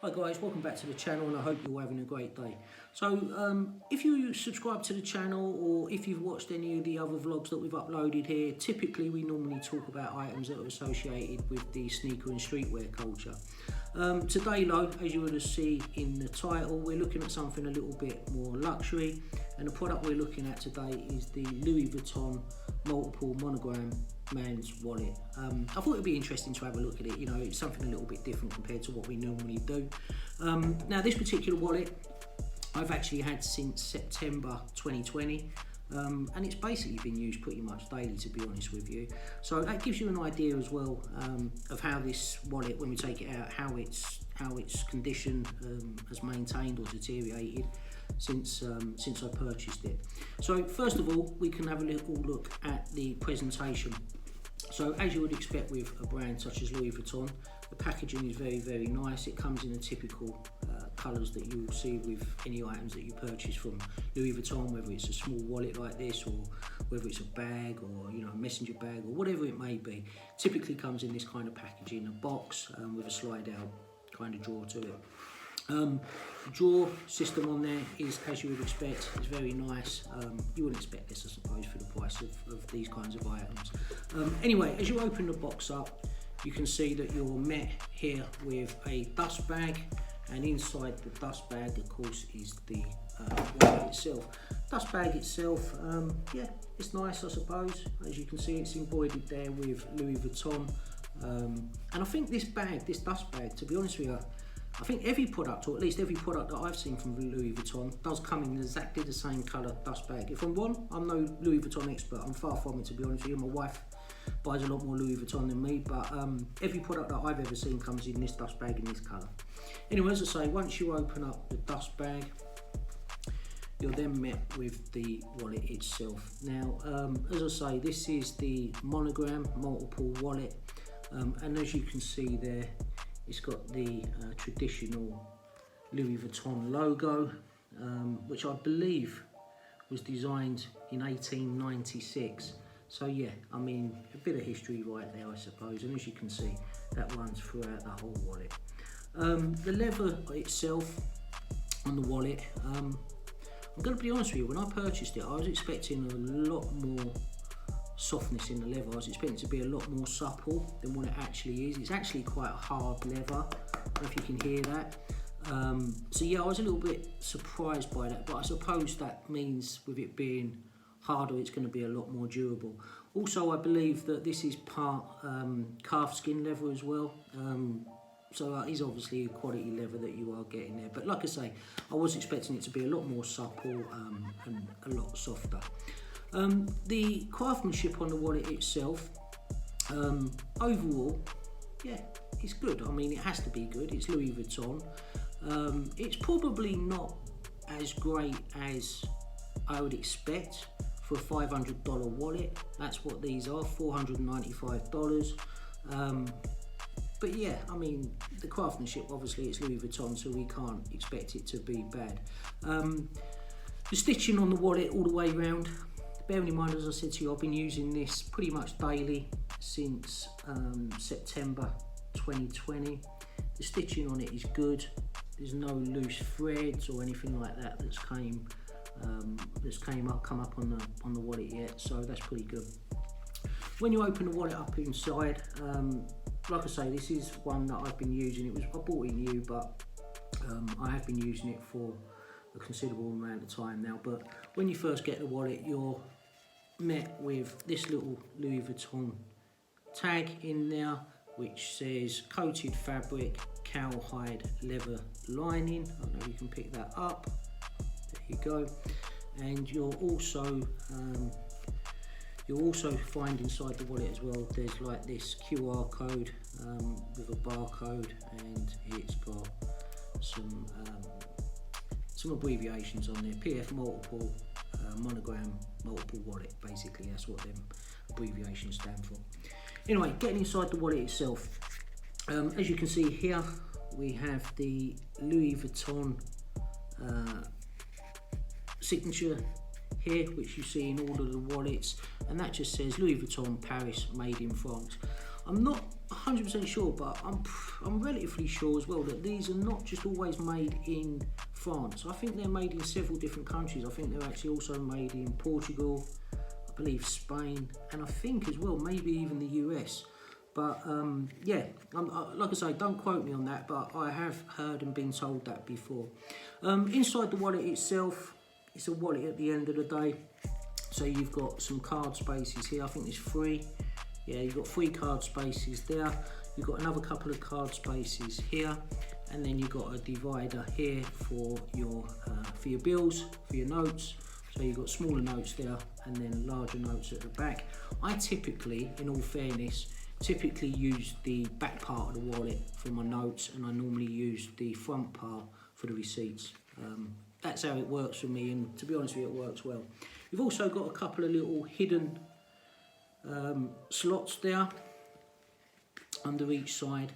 Hi guys, welcome back to the channel and I hope you're having a great day. So if you subscribe to the channel or if you've watched any of the other vlogs that we've uploaded here, typically we normally talk about items that are associated with the sneaker and streetwear culture. Today though, as you will see in the title, we're looking at something a little bit more luxury, and the product we're looking at today is the Louis Vuitton Monogram man's wallet. I thought it'd be interesting to have a look at it. You know, it's something a little bit different compared to what we normally do. Now this particular wallet I've actually had since September 2020, and it's basically been used pretty much daily, to be honest with you. So that gives you an idea as well of how this wallet, when we take it out, how its condition has maintained or deteriorated since I purchased it. So first of all, we can have a little look at the presentation. So as you would expect with a brand such as Louis Vuitton, the packaging is very, very nice. It comes in the typical colours that you will see with any items that you purchase from Louis Vuitton, whether it's a small wallet like this or whether it's a bag or, you know, a messenger bag or whatever it may be. Typically comes in this kind of packaging, a box with a slide out kind of drawer to it. The drawer system on there is, as you would expect, is very nice. You wouldn't expect this, I suppose, for the price of these kinds of items. Anyway, as you open the box up, you can see that you're met here with a dust bag, and inside the dust bag, of course, is the wallet itself. Dust bag itself, yeah, it's nice, I suppose. As you can see, it's embroidered there with Louis Vuitton. And I think this dust bag, to be honest with you, I think every product, or at least every product that I've seen from Louis Vuitton, does come in exactly the same colour dust bag. If I'm wrong, I'm no Louis Vuitton expert. I'm far from it, to be honest with you. My wife buys a lot more Louis Vuitton than me, but every product that I've ever seen comes in this dust bag in this colour. Anyway, as I say, once you open up the dust bag, you're then met with the wallet itself. Now, as I say, this is the Monogram multiple wallet, and as you can see there, it's got the traditional Louis Vuitton logo, which I believe was designed in 1896. So yeah, I mean, a bit of history right there, I suppose. And as you can see, that runs throughout the whole wallet. The leather itself on the wallet, I'm going to be honest with you, when I purchased it, I was expecting a lot more softness in the leather. I was expecting it to be a lot more supple than what it actually is. It's actually quite a hard leather. I don't know if you can hear that. So yeah, I was a little bit surprised by that, but I suppose that means with it being harder, it's going to be a lot more durable. Also, I believe that this is part calf skin leather as well. So that is obviously a quality leather that you are getting there. But like I say, I was expecting it to be a lot more supple and a lot softer. The craftsmanship on the wallet itself, overall, yeah, it's good. I mean, it has to be good. It's Louis Vuitton. It's probably not as great as I would expect for a $500 wallet. That's what these are, $495. But yeah, I mean, the craftsmanship, obviously it's Louis Vuitton, so we can't expect it to be bad. The stitching on the wallet all the way around, bearing in mind, as I said to you, I've been using this pretty much daily since September 2020. The stitching on it is good. There's no loose threads or anything like that that's come up on the wallet yet, so that's pretty good. When you open the wallet up inside, like I say, this is one that I've been using. I bought it new, but I have been using it for a considerable amount of time now. But when you first get the wallet, you're met with this little Louis Vuitton tag in there, which says coated fabric, cowhide leather lining. I don't know if you can pick that up. There you go. And you'll also find inside the wallet as well, there's like this QR code with a barcode, and it's got some abbreviations on there. PF multiple, Monogram multiple wallet, basically that's what them abbreviations stand for. Anyway, getting inside the wallet itself, as you can see here, we have the Louis Vuitton signature here, which you see in all of the wallets, and that just says Louis Vuitton Paris, made in France. I'm not 100% sure, but I'm relatively sure as well that these are not just always made in France. I think they're made in several different countries. I think they're actually also made in Portugal, I believe Spain, and I think as well maybe even the US. But yeah, like I say, don't quote me on that, but I have heard and been told that before. Inside the wallet itself, it's a wallet at the end of the day. So you've got some card spaces here. I think there's 3. Yeah, you've got 3 card spaces there. You've got another couple of card spaces here, and then you've got a divider here for your bills, for your notes. So you've got smaller notes there, and then larger notes at the back. I typically, in all fairness, use the back part of the wallet for my notes, and I normally use the front part for the receipts. That's how it works for me, and to be honest with you, it works well. You've also got a couple of little hidden slots there under each side,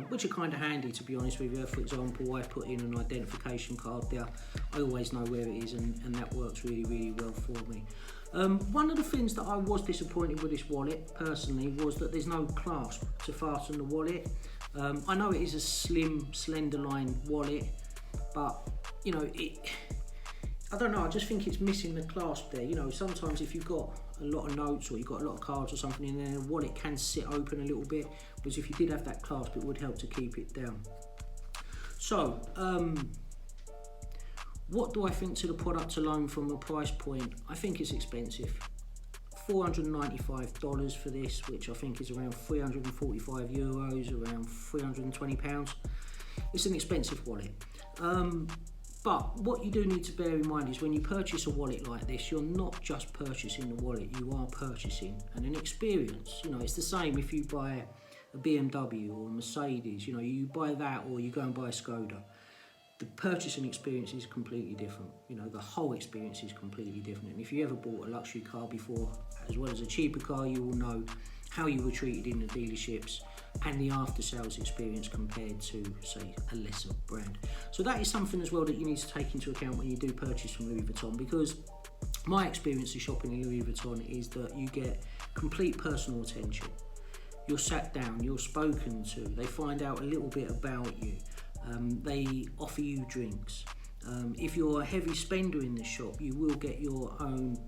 which are kind of handy, to be honest with you. For example, I put in an identification card there. I always know where it is, and that works really, really well for me. One of the things that I was disappointed with this wallet, personally, was that there's no clasp to fasten the wallet. I know it is a slim, slender line wallet, but, you know, I don't know, I just think it's missing the clasp there. You know, sometimes if you've got a lot of notes or you've got a lot of cards or something in there, the wallet can sit open a little bit, whereas if you did have that clasp, it would help to keep it down. So, what do I think to the product alone from a price point? I think it's expensive. $495 for this, which I think is around 345 euros, around £320. It's an expensive wallet. But what you do need to bear in mind is when you purchase a wallet like this, you're not just purchasing the wallet, you are purchasing an experience. You know, it's the same if you buy a BMW or a Mercedes, you know, you buy that or you go and buy a Skoda. The purchasing experience is completely different. You know, the whole experience is completely different. And if you ever bought a luxury car before, as well as a cheaper car, you will know how you were treated in the dealerships and the after-sales experience compared to, say, a lesser brand. So that is something as well that you need to take into account when you do purchase from Louis Vuitton, because my experience of shopping in Louis Vuitton is that you get complete personal attention. You're sat down, you're spoken to, they find out a little bit about you, they offer you drinks. If you're a heavy spender in the shop, you will get your own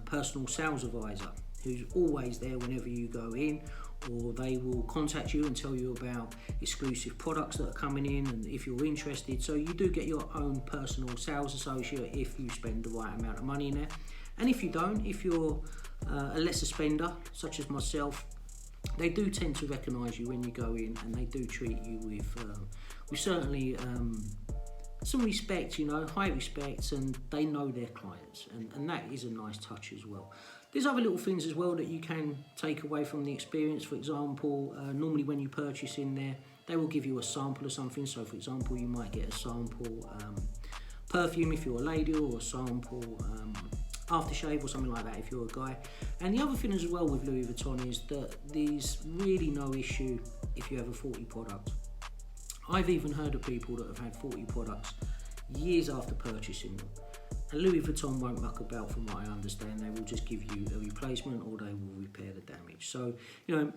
personal sales advisor who's always there whenever you go in, or they will contact you and tell you about exclusive products that are coming in and if you're interested. So you do get your own personal sales associate if you spend the right amount of money in there. And if you don't, if you're a lesser spender, such as myself, they do tend to recognise you when you go in, and they do treat you with certainly some respect, you know, high respect, and they know their clients, and that is a nice touch as well. There's other little things as well that you can take away from the experience. For example, normally when you purchase in there, they will give you a sample of something. So for example, you might get a sample perfume if you're a lady, or a sample aftershave or something like that if you're a guy. And the other thing as well with Louis Vuitton is that there's really no issue if you have a faulty product. I've even heard of people that have had faulty products years after purchasing them. And Louis Vuitton won't muck about, from what I understand. They will just give you a replacement, or they will repair the damage. So, you know,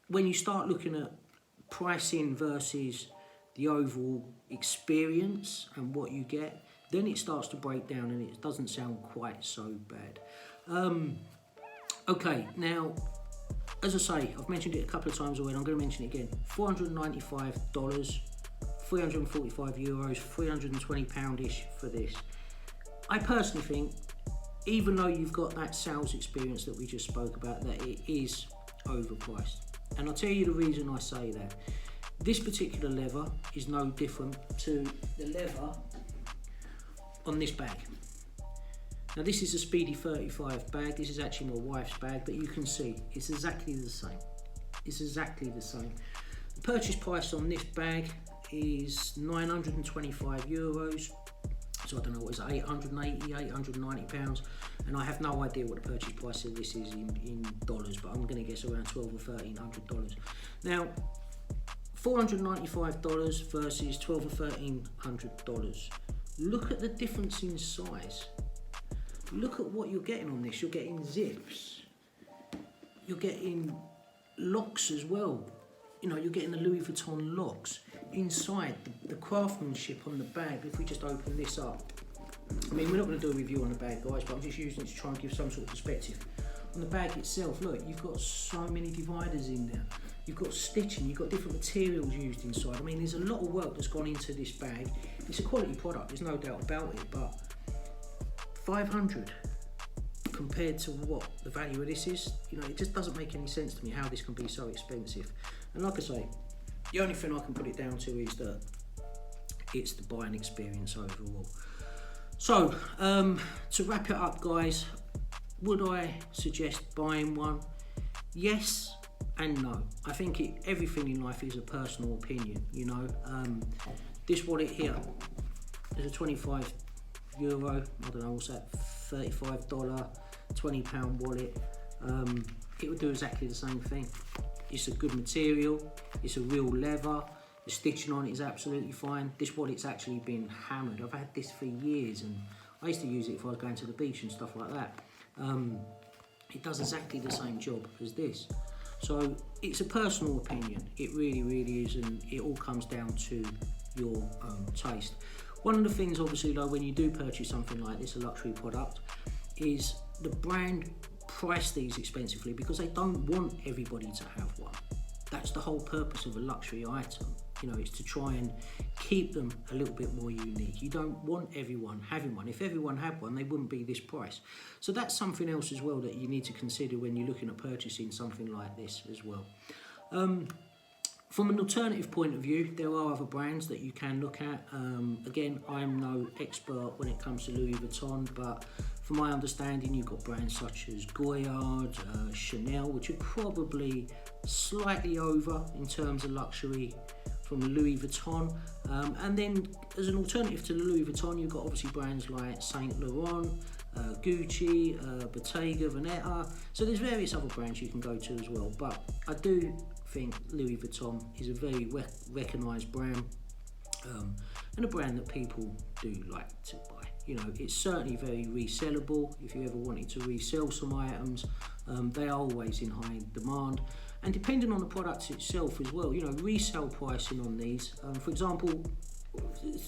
when you start looking at pricing versus the overall experience and what you get, then it starts to break down and it doesn't sound quite so bad. Okay, now, as I say, I've mentioned it a couple of times already, I'm going to mention it again. $495, 345 euros, £320-ish for this. I personally think, even though you've got that sales experience that we just spoke about, that it is overpriced. And I'll tell you the reason I say that. This particular leather is no different to the leather on this bag. Now this is a Speedy 35 bag. This is actually my wife's bag, but you can see it's exactly the same. It's exactly the same. The purchase price on this bag is 925 euros. So I don't know, what is it, 880, 890 pounds, and I have no idea what the purchase price of this is in dollars, but I'm going to guess around $1,200 or $1,300. Now, $495 versus $1,200 or $1,300. Look at the difference in size. Look at what you're getting on this. You're getting zips. You're getting locks as well. you know, you're getting the Louis Vuitton locks. Inside, the craftsmanship on the bag, if we just open this up, I mean, we're not going to do a review on the bag, guys, but I'm just using it to try and give some sort of perspective. On the bag itself, look, you've got so many dividers in there. You've got stitching, you've got different materials used inside. I mean, there's a lot of work that's gone into this bag. It's a quality product, there's no doubt about it, but 500 compared to what the value of this is, you know, it just doesn't make any sense to me how this can be so expensive. And like I say, the only thing I can put it down to is that it's the buying experience overall. So, to wrap it up, guys, would I suggest buying one? Yes and no. I think everything in life is a personal opinion, you know. This wallet here is a €25, I don't know, what's that, $35, £20 wallet. It would do exactly the same thing. It's a good material, it's a real leather, the stitching on it is absolutely fine. This wallet's actually been hammered. I've had this for years and I used to use it if I was going to the beach and stuff like that. It does exactly the same job as this. So it's a personal opinion, it really, really is, and it all comes down to your taste. One of the things, obviously, though, when you do purchase something like this, a luxury product, is the brand price these expensively because they don't want everybody to have one. That's the whole purpose of a luxury item. You know, it's to try and keep them a little bit more unique. You don't want everyone having one. If everyone had one, they wouldn't be this price. So that's something else as well that you need to consider when you're looking at purchasing something like this as well. From an alternative point of view, there are other brands that you can look at. Again, I'm no expert when it comes to Louis Vuitton, but from my understanding, you've got brands such as Goyard, Chanel, which are probably slightly over in terms of luxury from Louis Vuitton. And then as an alternative to Louis Vuitton, you've got obviously brands like Saint Laurent, Gucci, Bottega Veneta. So there's various other brands you can go to as well. But I do think Louis Vuitton is a very recognised brand and a brand that people do like to buy. You know, it's certainly very resellable. If you ever wanted to resell some items, they are always in high demand. And depending on the product itself as well, you know, resale pricing on these, for example,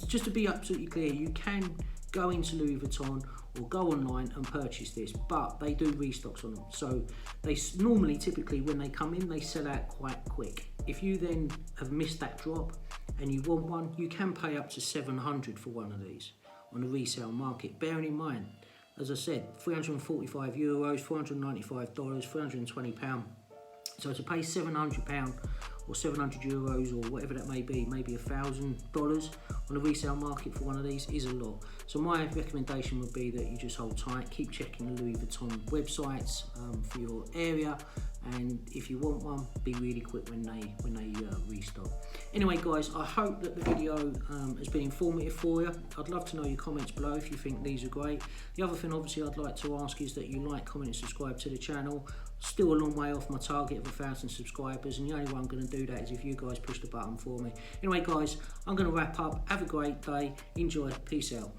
just to be absolutely clear, you can go into Louis Vuitton or go online and purchase this, but they do restocks on them. So they normally, typically, when they come in, they sell out quite quick. If you then have missed that drop and you want one, you can pay up to 700 for one of these on the resale market. Bearing in mind, as I said, €345, $495, £320. So to pay £700 or €700 or whatever that may be, maybe $1,000 on the resale market for one of these is a lot. So my recommendation would be that you just hold tight, keep checking the Louis Vuitton websites for your area, and if you want one, be really quick when they restock. Anyway, guys, I hope that the video has been informative for you. I'd love to know your comments below if you think these are great. The other thing, obviously, I'd like to ask is that you like, comment, and subscribe to the channel. Still a long way off my target of 1,000 subscribers, and the only way I'm going to do that is if you guys push the button for me. Anyway, guys, I'm going to wrap up. Have a great day. Enjoy. Peace out.